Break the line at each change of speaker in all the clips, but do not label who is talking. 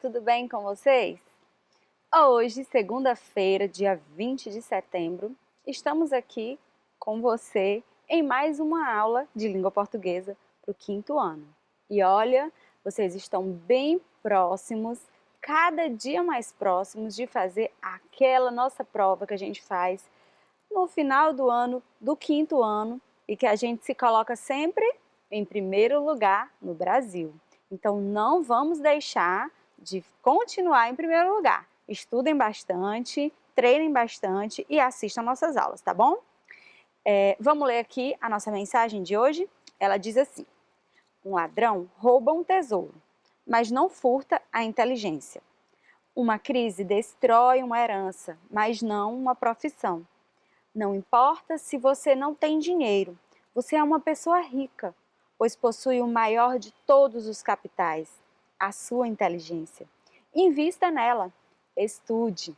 tudo bem com vocês? Hoje, segunda-feira, dia 20 de setembro, estamos aqui com você em mais uma aula de língua portuguesa para o 5º ano. E olha, vocês estão bem próximos, cada dia mais próximos de fazer aquela nossa prova que a gente faz no final do ano, do 5º ano, e que a gente se coloca sempre em primeiro lugar no Brasil. Então, não vamos deixar de continuar em primeiro lugar. Estudem bastante, treinem bastante e assistam nossas aulas, tá bom? Vamos ler aqui a nossa mensagem de hoje? Ela diz assim: um ladrão rouba um tesouro, mas não furta a inteligência. Uma crise destrói uma herança, mas não uma profissão. Não importa se você não tem dinheiro, você é uma pessoa rica, pois possui o maior de todos os capitais, a sua inteligência. Invista nela, estude.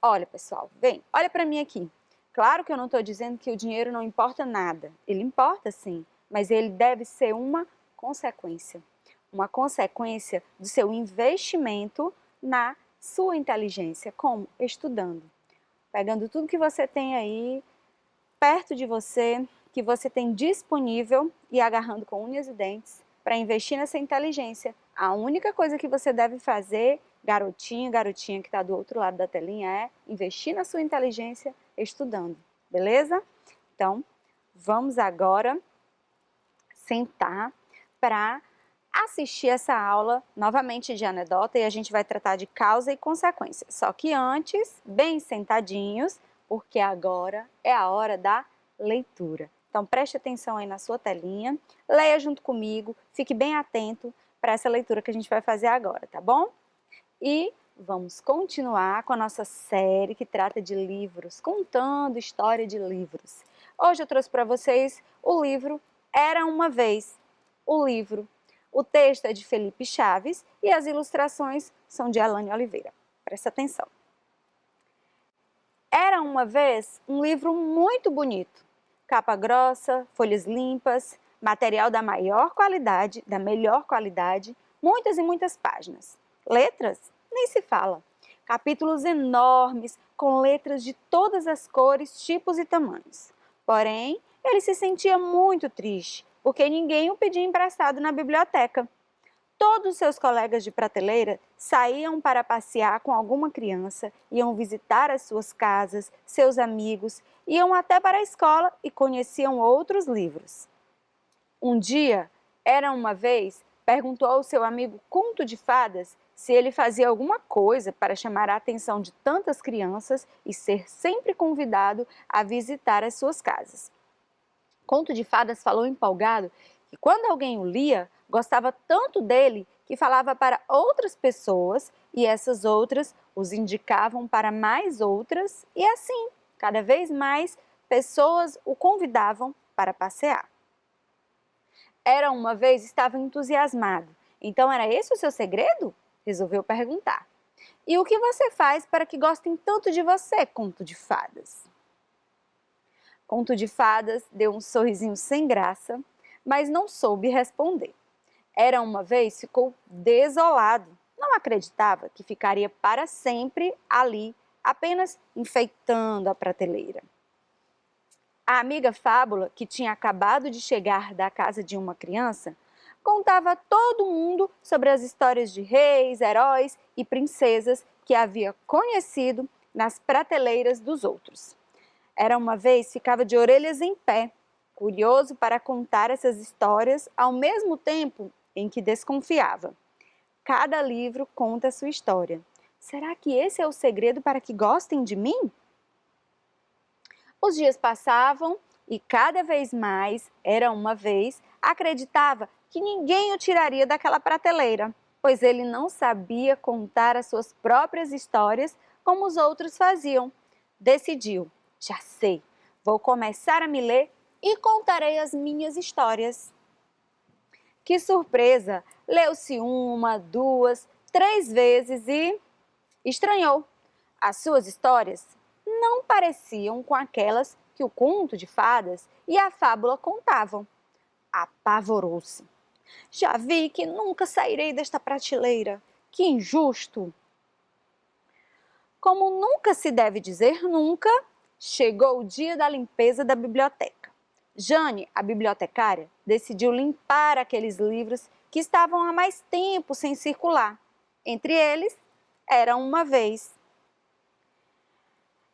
Olha, pessoal, vem, olha para mim aqui. Claro que eu não estou dizendo que o dinheiro não importa nada, ele importa sim, mas ele deve ser uma consequência do seu investimento na sua inteligência, como? Estudando. Pegando tudo que você tem aí, perto de você, que você tem disponível e agarrando com unhas e dentes para investir nessa inteligência. A única coisa que você deve fazer, garotinho, garotinha que está do outro lado da telinha, é investir na sua inteligência estudando, beleza? Então, vamos agora sentar para assistir essa aula novamente de anedota e a gente vai tratar de causa e consequência. Só que antes, bem sentadinhos, porque agora é a hora da leitura. Então preste atenção aí na sua telinha, leia junto comigo, fique bem atento para essa leitura que a gente vai fazer agora, tá bom? E vamos continuar com a nossa série que trata de livros, contando história de livros. Hoje eu trouxe para vocês o livro Era Uma Vez, o livro. O texto é de Felipe Chaves e as ilustrações são de Alane Oliveira. Presta atenção. Era uma vez um livro muito bonito. Capa grossa, folhas limpas, material da melhor qualidade, muitas e muitas páginas. Letras? Nem se fala. Capítulos enormes, com letras de todas as cores, tipos e tamanhos. Porém, ele se sentia muito triste, porque ninguém o pedia emprestado na biblioteca. Todos seus colegas de prateleira saíam para passear com alguma criança, iam visitar as suas casas, seus amigos, iam até para a escola e conheciam outros livros. Um dia, Era Uma Vez, perguntou ao seu amigo Conto de Fadas se ele fazia alguma coisa para chamar a atenção de tantas crianças e ser sempre convidado a visitar as suas casas. Conto de Fadas falou empolgado que quando alguém o lia, gostava tanto dele que falava para outras pessoas e essas outras os indicavam para mais outras e assim, cada vez mais pessoas o convidavam para passear. Era Uma Vez estava entusiasmado. Então era esse o seu segredo? Resolveu perguntar. E o que você faz para que gostem tanto de você, Conto de Fadas? Conto de Fadas deu um sorrisinho sem graça, mas não soube responder. Era Uma Vez ficou desolado. Não acreditava que ficaria para sempre ali, apenas enfeitando a prateleira. A amiga Fábula, que tinha acabado de chegar da casa de uma criança, contava a todo mundo sobre as histórias de reis, heróis e princesas que havia conhecido nas prateleiras dos outros. Era Uma Vez ficava de orelhas em pé, curioso para contar essas histórias ao mesmo tempo em que desconfiava. Cada livro conta a sua história. Será que esse é o segredo para que gostem de mim? Os dias passavam e cada vez mais Era Uma Vez acreditava que ninguém o tiraria daquela prateleira, pois ele não sabia contar as suas próprias histórias como os outros faziam. Decidiu: já sei, vou começar a me ler e contarei as minhas histórias. Que surpresa! Leu-se uma, duas, 3 vezes e estranhou. As suas histórias não pareciam com aquelas que o Conto de Fadas e a Fábula contavam. Apavorou-se. Já vi que nunca sairei desta prateleira. que injusto! Como nunca se deve dizer nunca, chegou o dia da limpeza da biblioteca. Jane, a bibliotecária, decidiu limpar aqueles livros que estavam há mais tempo sem circular. Entre eles, Era Uma Vez.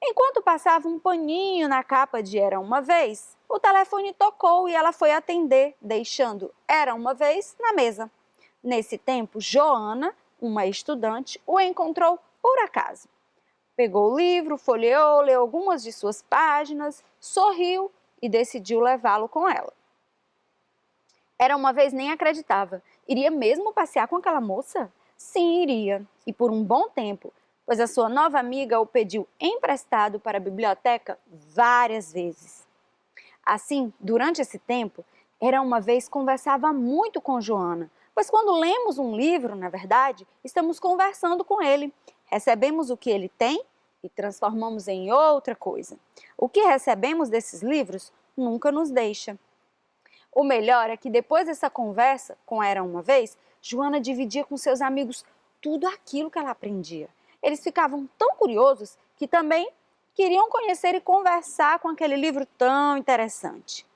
Enquanto passava um paninho na capa de Era Uma Vez, o telefone tocou e ela foi atender, deixando Era Uma Vez na mesa. Nesse tempo, Joana, uma estudante, o encontrou por acaso. Pegou o livro, folheou, leu algumas de suas páginas, sorriu e decidiu levá-lo com ela. Era Uma Vez nem acreditava. Iria mesmo passear com aquela moça? Sim, iria, e por um bom tempo, pois a sua nova amiga o pediu emprestado para a biblioteca várias vezes. Assim, durante esse tempo, Era Uma Vez conversava muito com Joana, pois quando lemos um livro, na verdade, estamos conversando com ele. Recebemos o que ele tem e transformamos em outra coisa. O que recebemos desses livros nunca nos deixa. O melhor é que depois dessa conversa com Era Uma Vez, Joana dividia com seus amigos tudo aquilo que ela aprendia. Eles ficavam tão curiosos que também queriam conhecer e conversar com aquele livro tão interessante.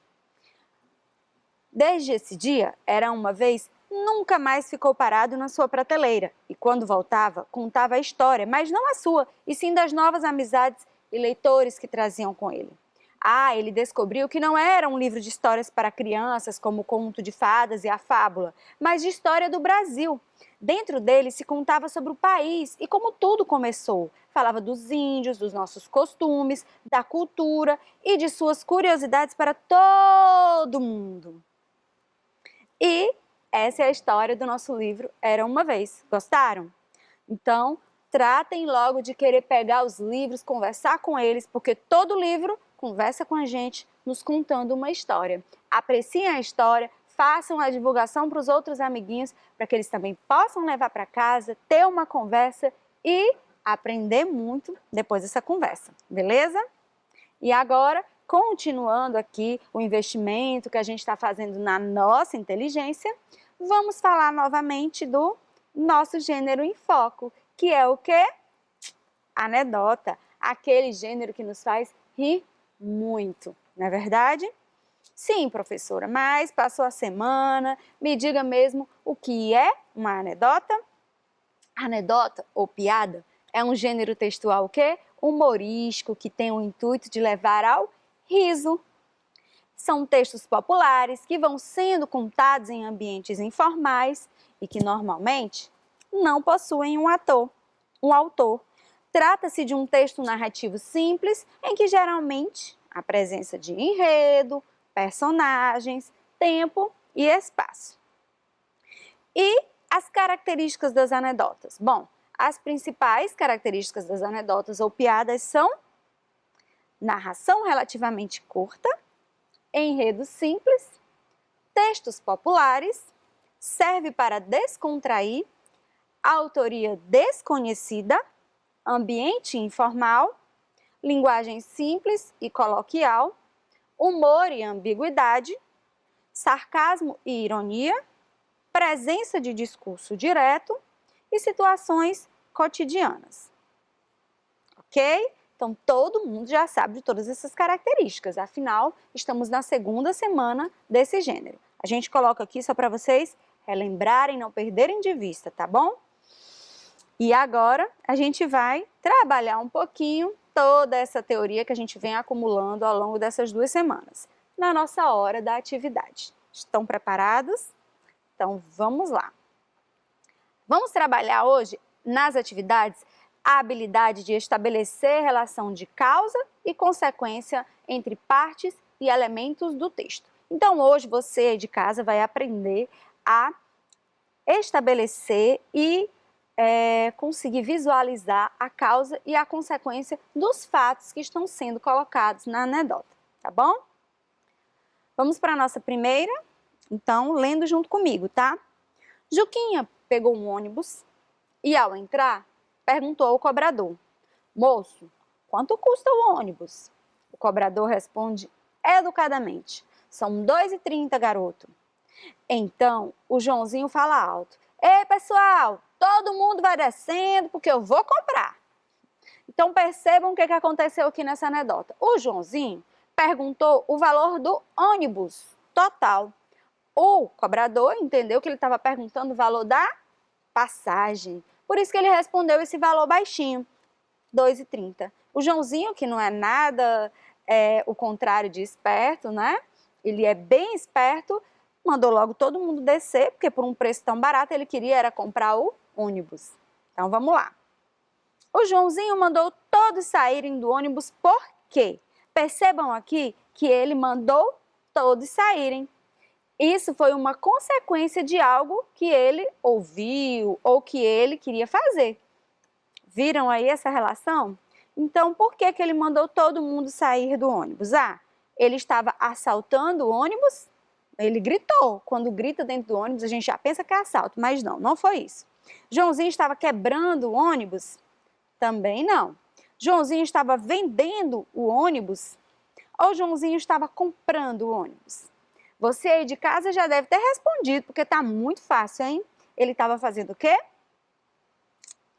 Desde esse dia, Era Uma Vez nunca mais ficou parado na sua prateleira e, quando voltava, contava a história, mas não a sua, e sim das novas amizades e leitores que traziam com ele. Ele descobriu que não era um livro de histórias para crianças, como o Conto de Fadas e a Fábula, mas de história do Brasil. Dentro dele se contava sobre o país e como tudo começou. Falava dos índios, dos nossos costumes, da cultura e de suas curiosidades para todo mundo. E essa é a história do nosso livro Era Uma Vez. Gostaram? Então, tratem logo de querer pegar os livros, conversar com eles, porque todo livro conversa com a gente, nos contando uma história. Apreciem a história, façam a divulgação para os outros amiguinhos, para que eles também possam levar para casa, ter uma conversa e aprender muito depois dessa conversa, beleza? E agora, continuando aqui o investimento que a gente está fazendo na nossa inteligência, vamos falar novamente do nosso gênero em foco, que é o quê? Anedota, aquele gênero que nos faz rir muito, não é verdade? Sim, professora, mas passou a semana, me diga mesmo o que é uma anedota? Anedota ou piada é um gênero textual o quê? Humorístico, que tem o intuito de levar ao riso. São textos populares que vão sendo contados em ambientes informais e que normalmente não possuem um autor. Trata-se de um texto narrativo simples em que geralmente a presença de enredo, personagens, tempo e espaço. E as características das anedotas? Bom, as principais características das anedotas ou piadas são narração relativamente curta, enredo simples, textos populares, serve para descontrair, autoria desconhecida, ambiente informal, linguagem simples e coloquial, humor e ambiguidade, sarcasmo e ironia, presença de discurso direto e situações cotidianas. Ok? Então, todo mundo já sabe de todas essas características, afinal, estamos na segunda semana desse gênero. A gente coloca aqui só para vocês relembrarem, não perderem de vista, tá bom? E agora, a gente vai trabalhar um pouquinho toda essa teoria que a gente vem acumulando ao longo dessas 2 semanas, na nossa hora da atividade. Estão preparados? Então, vamos lá. Vamos trabalhar hoje, nas atividades, a habilidade de estabelecer relação de causa e consequência entre partes e elementos do texto. Então, hoje você de casa vai aprender a estabelecer e conseguir visualizar a causa e a consequência dos fatos que estão sendo colocados na anedota, tá bom? Vamos para a nossa primeira? Então, lendo junto comigo, tá? Juquinha pegou um ônibus e, ao entrar, perguntou ao cobrador: moço, quanto custa o ônibus? O cobrador responde educadamente: são 2,30, garoto. Então, o Joãozinho fala alto: ei, pessoal, todo mundo vai descendo porque eu vou comprar. Então percebam o que aconteceu aqui nessa anedota. O Joãozinho perguntou o valor do ônibus total. O cobrador entendeu que ele estava perguntando o valor da passagem. Por isso que ele respondeu esse valor baixinho, R$ 2,30. O Joãozinho, que não é nada o contrário de esperto, né? Ele é bem esperto, mandou logo todo mundo descer, porque por um preço tão barato ele queria era comprar o ônibus. Então vamos lá. O Joãozinho mandou todos saírem do ônibus por quê? Percebam aqui que ele mandou todos saírem. Isso foi uma consequência de algo que ele ouviu ou que ele queria fazer. Viram aí essa relação? Então, por que ele mandou todo mundo sair do ônibus? Ah, ele estava assaltando o ônibus? Ele gritou. Quando grita dentro do ônibus, a gente já pensa que é assalto, mas não, não foi isso. Joãozinho estava quebrando o ônibus? Também não. Joãozinho estava vendendo o ônibus? Ou Joãozinho estava comprando o ônibus? Você aí de casa já deve ter respondido, porque está muito fácil, hein? Ele estava fazendo o quê?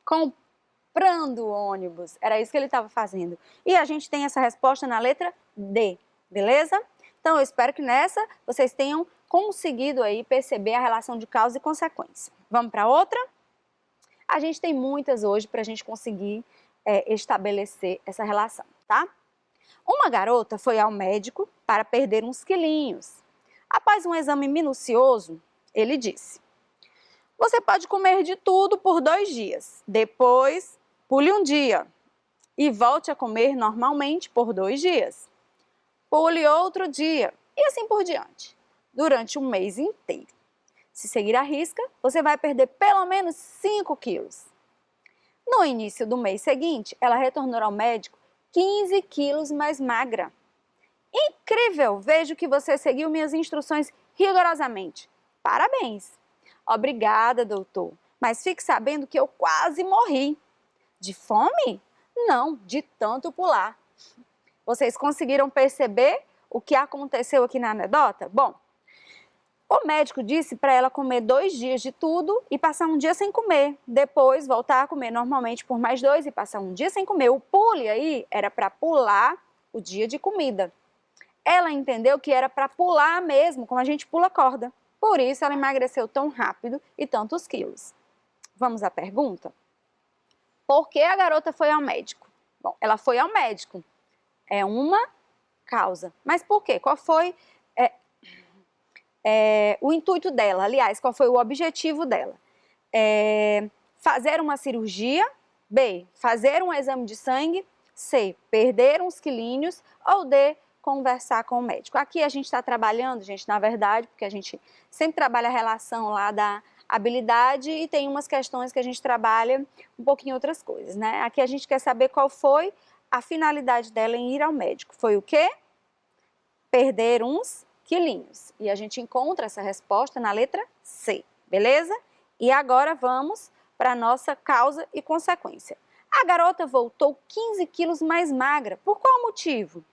Comprando o ônibus. Era isso que ele estava fazendo. E a gente tem essa resposta na letra D, beleza? Então, eu espero que nessa vocês tenham conseguido aí perceber a relação de causa e consequência. Vamos para outra? A gente tem muitas hoje para a gente conseguir estabelecer essa relação, tá? Uma garota foi ao médico para perder uns quilinhos. Após um exame minucioso, ele disse: você pode comer de tudo por 2 dias, depois pule um dia e volte a comer normalmente por 2 dias. Pule outro dia e assim por diante, durante um mês inteiro. Se seguir à risca, você vai perder pelo menos 5 quilos. No início do mês seguinte, ela retornou ao médico 15 quilos mais magra. Incrível! Vejo que você seguiu minhas instruções rigorosamente. Parabéns! Obrigada, doutor, mas fique sabendo que eu quase morri. De fome? Não, de tanto pular. Vocês conseguiram perceber o que aconteceu aqui na anedota? Bom, o médico disse para ela comer 2 dias de tudo e passar um dia sem comer. Depois voltar a comer normalmente por mais 2 e passar um dia sem comer. O pule aí era para pular o dia de comida. Ela entendeu que era para pular mesmo, como a gente pula corda. Por isso ela emagreceu tão rápido e tantos quilos. Vamos à pergunta? Por que a garota foi ao médico? Bom, ela foi ao médico. É uma causa. Mas por quê? Qual foi o intuito dela? Aliás, qual foi o objetivo dela? Fazer uma cirurgia? B, fazer um exame de sangue? C, perder uns quilinhos? Ou D, conversar com o médico? Aqui a gente está trabalhando, gente, na verdade, porque a gente sempre trabalha a relação lá da habilidade e tem umas questões que a gente trabalha um pouquinho outras coisas, né? Aqui a gente quer saber qual foi a finalidade dela em ir ao médico. Foi o quê? Perder uns quilinhos. E a gente encontra essa resposta na letra C, beleza? E agora vamos para a nossa causa e consequência. A garota voltou 15 quilos mais magra. Por qual motivo?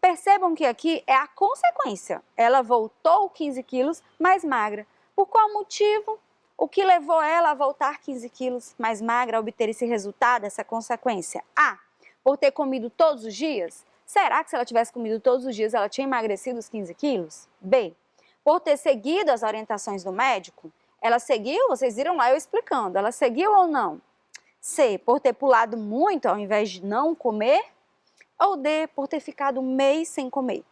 Percebam que aqui é a consequência. Ela voltou 15 quilos mais magra. Por qual motivo? O que levou ela a voltar 15 quilos mais magra, a obter esse resultado, essa consequência? A, por ter comido todos os dias? Será que se ela tivesse comido todos os dias, ela tinha emagrecido os 15 quilos? B, por ter seguido as orientações do médico? Ela seguiu? Vocês viram lá eu explicando. Ela seguiu ou não? C, por ter pulado muito ao invés de não comer? Ou D, por ter ficado um mês sem comer?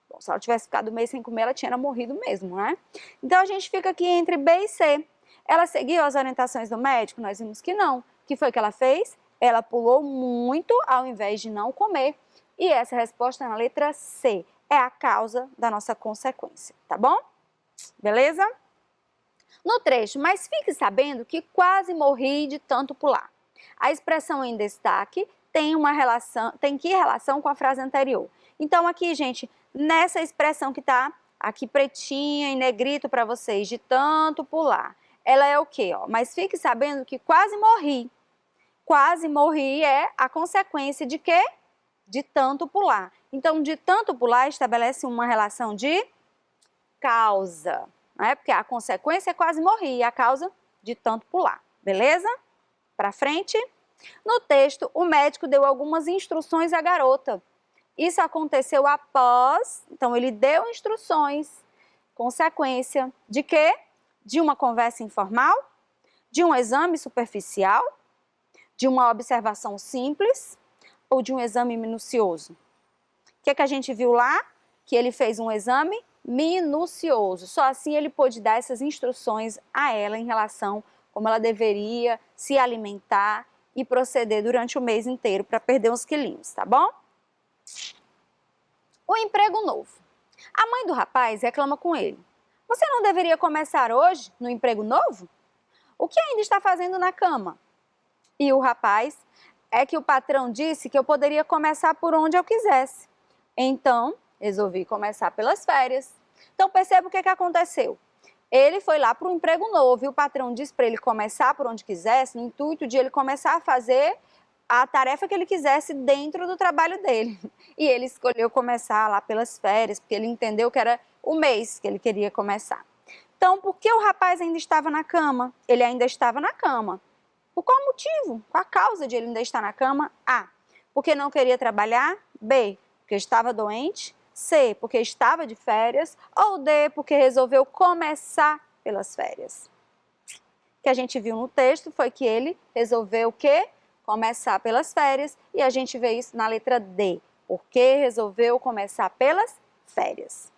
Bom, se ela tivesse ficado um mês sem comer, ela tinha morrido mesmo, né? Então, a gente fica aqui entre B e C. Ela seguiu as orientações do médico? Nós vimos que não. O que foi que ela fez? Ela pulou muito ao invés de não comer. E essa resposta na letra C é a causa da nossa consequência, tá bom? Beleza? No trecho, mas fique sabendo que quase morri de tanto pular. A expressão em destaque tem que relação com a frase anterior. Então aqui, gente, nessa expressão que está aqui pretinha em negrito para vocês, de tanto pular, ela é o quê? Mas fique sabendo que quase morri. Quase morri é a consequência de quê? De tanto pular. Então, de tanto pular estabelece uma relação de causa, né? Porque a consequência é quase morri e a causa de tanto pular. Beleza? Para frente. No texto, o médico deu algumas instruções à garota. Isso aconteceu após, então ele deu instruções, consequência de quê? De uma conversa informal, de um exame superficial, de uma observação simples ou de um exame minucioso. O que a gente viu lá? Que ele fez um exame minucioso. Só assim ele pôde dar essas instruções a ela em relação a como ela deveria se alimentar e proceder durante o mês inteiro para perder uns quilinhos, tá bom? O emprego novo. A mãe do rapaz reclama com ele. Você não deveria começar hoje no emprego novo? O que ainda está fazendo na cama? E o rapaz, é que o patrão disse que eu poderia começar por onde eu quisesse. Então, resolvi começar pelas férias. Então, perceba o que aconteceu. Ele foi lá para um emprego novo e o patrão disse para ele começar por onde quisesse, no intuito de ele começar a fazer a tarefa que ele quisesse dentro do trabalho dele. E ele escolheu começar lá pelas férias, porque ele entendeu que era o mês que ele queria começar. Então, por que o rapaz ainda estava na cama? Ele ainda estava na cama. Por qual motivo? Qual a causa de ele ainda estar na cama? A. Porque não queria trabalhar. B. Porque estava doente. C. Porque estava de férias. Ou D. Porque resolveu começar pelas férias. O que a gente viu no texto foi que ele resolveu o quê? Começar pelas férias. E a gente vê isso na letra D. Porque resolveu começar pelas férias.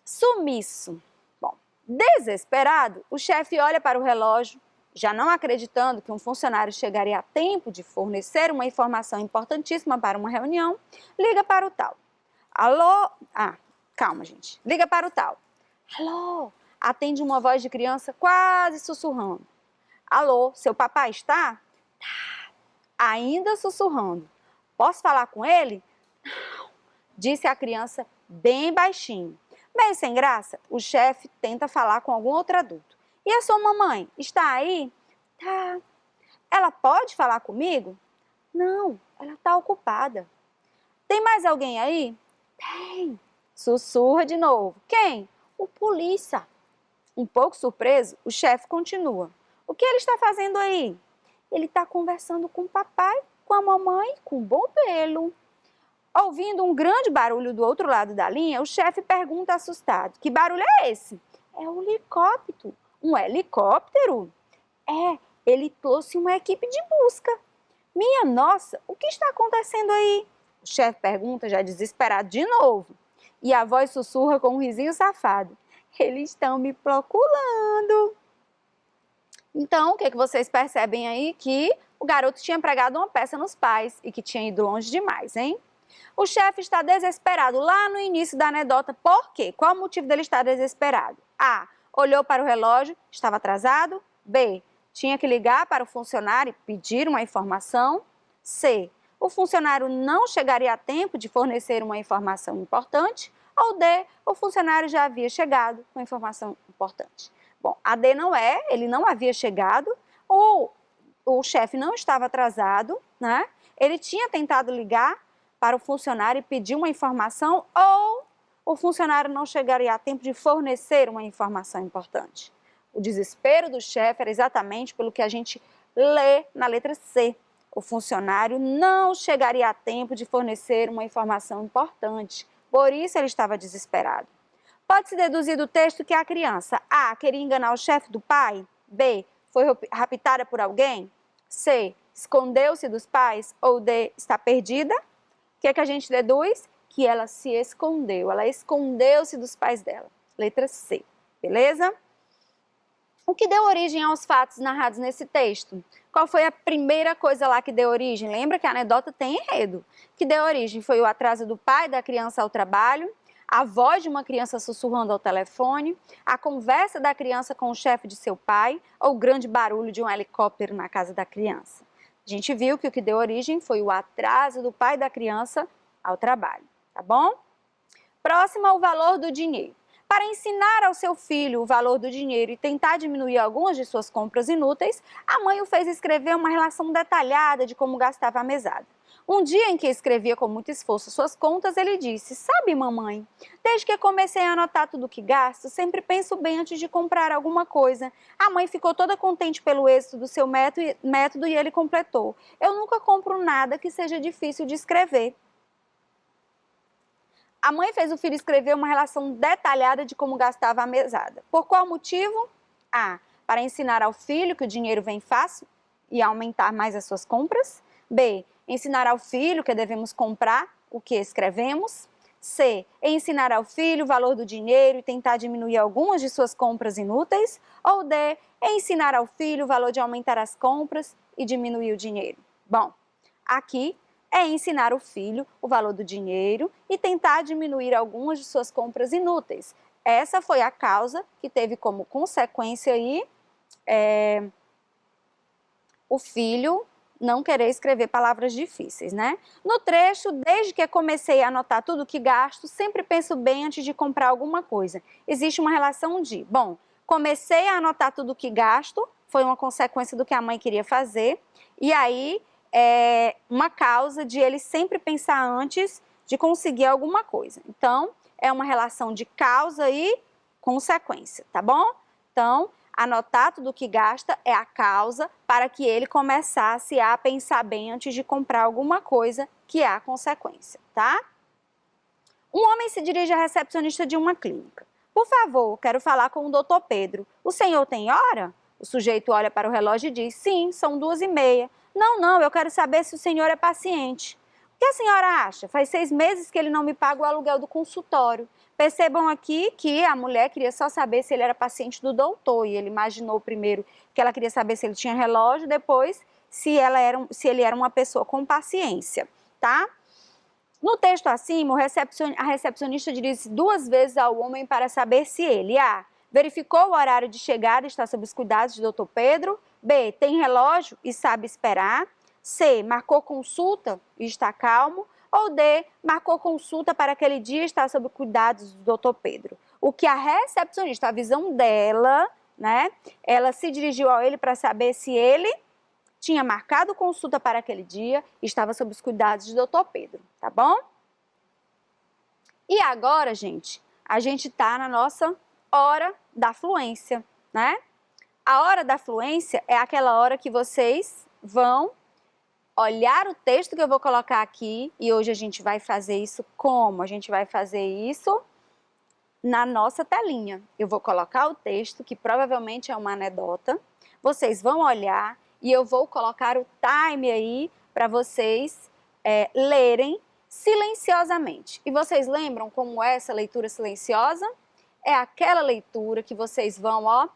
Sumiço. Bom, desesperado, o chefe olha para o relógio, já não acreditando que um funcionário chegaria a tempo de fornecer uma informação importantíssima para uma reunião, liga para o tal. Alô? Calma, gente. Liga para o tal. Alô? Atende uma voz de criança quase sussurrando. Alô, seu papai está? Tá. Ainda sussurrando. Posso falar com ele? Não. Disse a criança bem baixinho. Bem sem graça, o chefe tenta falar com algum outro adulto. E a sua mamãe, está aí? Tá. Ela pode falar comigo? Não, ela está ocupada. Tem mais alguém aí? Tem. Sussurra de novo. Quem? O polícia. Um pouco surpreso, o chefe continua. O que ele está fazendo aí? Ele está conversando com o papai, com a mamãe, com o bombeiro. Ouvindo um grande barulho do outro lado da linha, o chefe pergunta assustado. Que barulho é esse? É um helicóptero. Um helicóptero? É, ele trouxe uma equipe de busca. Minha nossa, o que está acontecendo aí? O chefe pergunta já desesperado de novo. E a voz sussurra com um risinho safado. Eles estão me procurando. Então, o que vocês percebem aí? Que o garoto tinha pregado uma peça nos pais e que tinha ido longe demais, hein? O chefe está desesperado lá no início da anedota. Por quê? Qual o motivo dele estar desesperado? A. Olhou para o relógio, estava atrasado. B. Tinha que ligar para o funcionário e pedir uma informação. C. O funcionário não chegaria a tempo de fornecer uma informação importante. Ou D. O funcionário já havia chegado com informação importante. Bom, a D não é, ele não havia chegado, ou o chefe não estava atrasado, né? Ele tinha tentado ligar para o funcionário e pedir uma informação, ou o funcionário não chegaria a tempo de fornecer uma informação importante. O desespero do chefe era exatamente pelo que a gente lê na letra C. O funcionário não chegaria a tempo de fornecer uma informação importante. Por isso ele estava desesperado. Pode-se deduzir do texto que a criança A. Queria enganar o chefe do pai. B. Foi raptada por alguém. C. Escondeu-se dos pais. Ou D. Está perdida. O que a gente deduz? Que ela se escondeu. Ela escondeu-se dos pais dela. Letra C. Beleza? O que deu origem aos fatos narrados nesse texto? Qual foi a primeira coisa lá que deu origem? Lembra que a anedota tem enredo. Que deu origem foi o atraso do pai da criança ao trabalho, a voz de uma criança sussurrando ao telefone, a conversa da criança com o chefe de seu pai ou o grande barulho de um helicóptero na casa da criança. A gente viu que o que deu origem foi o atraso do pai da criança ao trabalho, tá bom? Próximo ao valor do dinheiro. Para ensinar ao seu filho o valor do dinheiro e tentar diminuir algumas de suas compras inúteis, a mãe o fez escrever uma relação detalhada de como gastava a mesada. Um dia em que escrevia com muito esforço suas contas, ele disse: "Sabe, mamãe, desde que comecei a anotar tudo que gasto, sempre penso bem antes de comprar alguma coisa." A mãe ficou toda contente pelo êxito do seu método e ele completou: "Eu nunca compro nada que seja difícil de escrever." A mãe fez o filho escrever uma relação detalhada de como gastava a mesada. Por qual motivo? A. Para ensinar ao filho que o dinheiro vem fácil e aumentar mais as suas compras. B. Ensinar ao filho que devemos comprar o que escrevemos. C. Ensinar ao filho o valor do dinheiro e tentar diminuir algumas de suas compras inúteis. Ou D. Ensinar ao filho o valor de aumentar as compras e diminuir o dinheiro. Bom, aqui é ensinar o filho o valor do dinheiro e tentar diminuir algumas de suas compras inúteis. Essa foi a causa que teve como consequência aí o filho não querer escrever palavras difíceis, né? No trecho, desde que comecei a anotar tudo que gasto, sempre penso bem antes de comprar alguma coisa. Existe uma relação de, bom, comecei a anotar tudo que gasto, foi uma consequência do que a mãe queria fazer, e aí é uma causa de ele sempre pensar antes de conseguir alguma coisa. Então, é uma relação de causa e consequência, tá bom? Então, anotar tudo que gasta é a causa para que ele começasse a pensar bem antes de comprar alguma coisa, que é a consequência, tá? Um homem se dirige à recepcionista de uma clínica. Por favor, quero falar com o Dr. Pedro. O senhor tem hora? O sujeito olha para o relógio e diz: sim, são 2h30. Não, eu quero saber se o senhor é paciente. O que a senhora acha? Faz 6 meses que ele não me paga o aluguel do consultório. Percebam aqui que a mulher queria só saber se ele era paciente do doutor, e ele imaginou primeiro que ela queria saber se ele tinha relógio, depois se ele era uma pessoa com paciência, tá? No texto acima, a recepcionista dirige 2 vezes ao homem para saber se ele: A. Verificou o horário de chegada e está sob os cuidados de Dr. Pedro. B. Tem relógio e sabe esperar. C. Marcou consulta e está calmo. Ou D. Marcou consulta para aquele dia e está sob cuidados do Dr. Pedro. O que a recepcionista, a visão dela, né? Ela se dirigiu a ele para saber se ele tinha marcado consulta para aquele dia e estava sob os cuidados de Dr. Pedro, tá bom? E agora, gente, a gente está na nossa hora da fluência, né? A hora da fluência é aquela hora que vocês vão olhar o texto que eu vou colocar aqui, e hoje a gente vai fazer isso como? A gente vai fazer isso na nossa telinha. Eu vou colocar o texto, que provavelmente é uma anedota, vocês vão olhar e eu vou colocar o time aí para vocês lerem silenciosamente. E vocês lembram como é essa leitura silenciosa? É aquela leitura que vocês vão, ó,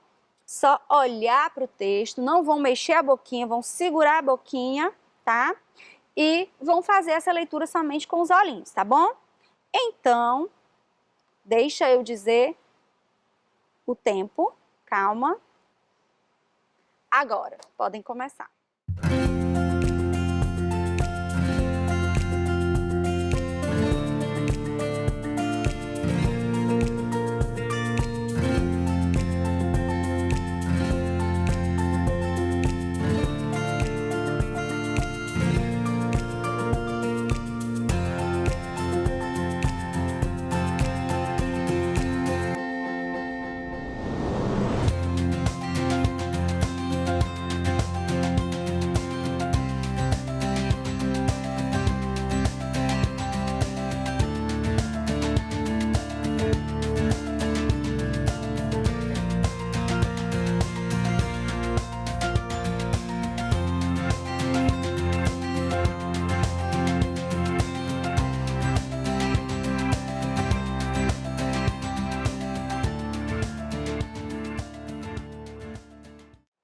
só olhar para o texto, não vão mexer a boquinha, vão segurar a boquinha, tá? E vão fazer essa leitura somente com os olhinhos, tá bom? Então, deixa eu dizer o tempo, calma. Agora, podem começar.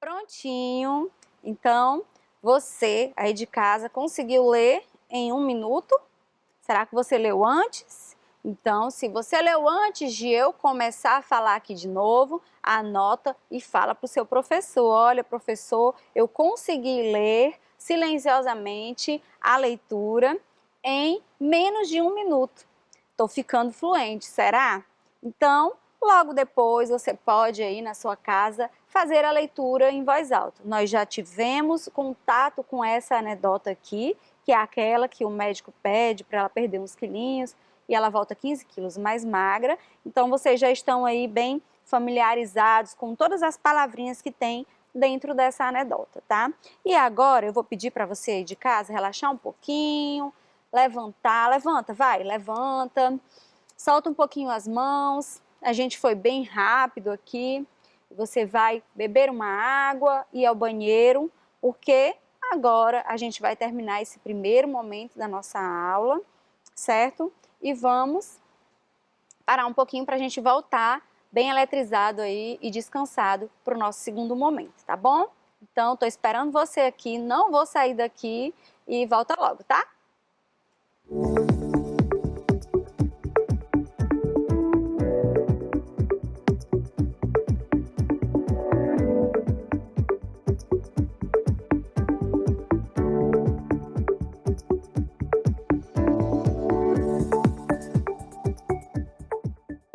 Prontinho. Então, você aí de casa conseguiu ler em 1 minuto? Será que você leu antes? Então, se você leu antes de eu começar a falar aqui de novo, anota e fala para o seu professor: olha, professor, eu consegui ler silenciosamente a leitura em menos de 1 minuto. Estou ficando fluente, será? Então, logo depois você pode aí na sua casa fazer a leitura em voz alta. Nós já tivemos contato com essa anedota aqui, que é aquela que o médico pede para ela perder uns quilinhos e ela volta 15 quilos mais magra. Então vocês já estão aí bem familiarizados com todas as palavrinhas que tem dentro dessa anedota, tá? E agora eu vou pedir para você aí de casa relaxar um pouquinho, levantar, levanta, vai, levanta, solta um pouquinho as mãos. A gente foi bem rápido aqui. Você vai beber uma água e ir ao banheiro, porque agora a gente vai terminar esse primeiro momento da nossa aula, certo? E vamos parar um pouquinho para a gente voltar bem eletrizado aí e descansado para o nosso segundo momento, tá bom? Então, estou esperando você aqui, não vou sair daqui e volta logo, tá?